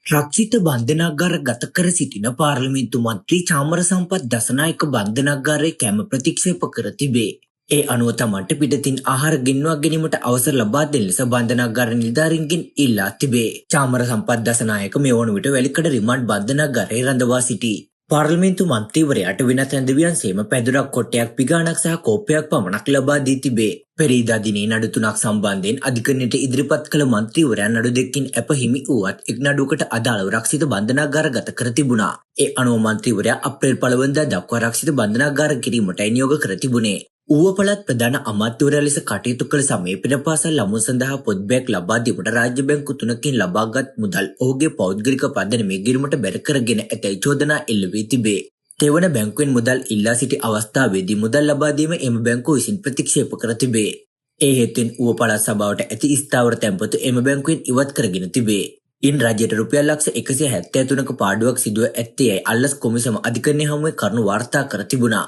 රක්ෂිත බන්ධනාගාර ගත කර සිටින පාර්ලිමේන්තු මන්ත්‍රී චාමර සම්පත් දසනායක බන්ධනාගාරයේ කැම ප්‍රතික්ෂේප කර තිබේ. ඒ අනුව තමන්ට පිටතින් ආහාර ගෙන්වා ගැනීමට අවසර ලබා දෙන ලෙස බන්ධනාගාර නිලධාරීන්ගෙන් ඉල්ලා තිබේ. චාමර සම්පත් දසනායක මේ වන විට වැලිකඩ රිමාන්ඩ් බන්ධනාගාරයේ රඳවා සිටී. පාර්ලිමේන්තු මන්ත්‍රීවරයාට වෙනත් ඇඳවියන් සේම පැදුරක් කොටයක් පිගානක් සහ කෝප්පයක් පමණක් ලබා දී තිබේ. පෙරේදා දිනේ නඩු තුනක් සම්බන්ධයෙන් අධිකරණයට ඉදිරිපත් කළ මන්ත්‍රීවරයා නඩු දෙකකින් අප හිමි වුවත් එක් නඩුවකට අදාළව රක්ෂිත බන්ධනාගාර ගත කර තිබුණා. ඒ අනුව මන්ත්‍රීවරයා අප්‍රේල් 1 වෙනිදා දක්වා රක්ෂිත බන්ධනාගාර කිරීමටයි නියෝග කර තිබුණේ. ඌව පළාත් ප්‍රධාන අමාත්‍යවරයා ලෙස කටයුතු කළ සමයේ පෙරපාසල් ළමුන් සඳහා පොත් බෑග් ලබා දීමට රාජ්‍ය බැංකු තුනකින් ලබාගත් මුදල් ඔහුගේ පෞද්ගලික පදනමේ ගිරීමට බැර කරගෙන ඇතැයි චෝදනා එල්ල වී තිබේ. තෙවන බැංකුවෙන් මුදල් ඉල්ලා සිටි අවස්ථාවේදී මුදල් ලබා දීම එම බැංකුව විසින් ප්‍රතික්ෂේප කර තිබේ. ඒ හේතුවෙන් ඌව පළාත් සභාවට ඇති ස්ථාවර තැන්පතු එම බැංකුවෙන් ඉවත් කරගෙන තිබේ. ඉන් රජයට රුපියල් ලක්ෂ 173ක පාඩුවක් සිදුව ඇත්තේ යයි අල්ලස් කොමිසම අධිකරණය හමුවේ කරුණු වාර්තා කර තිබුණා.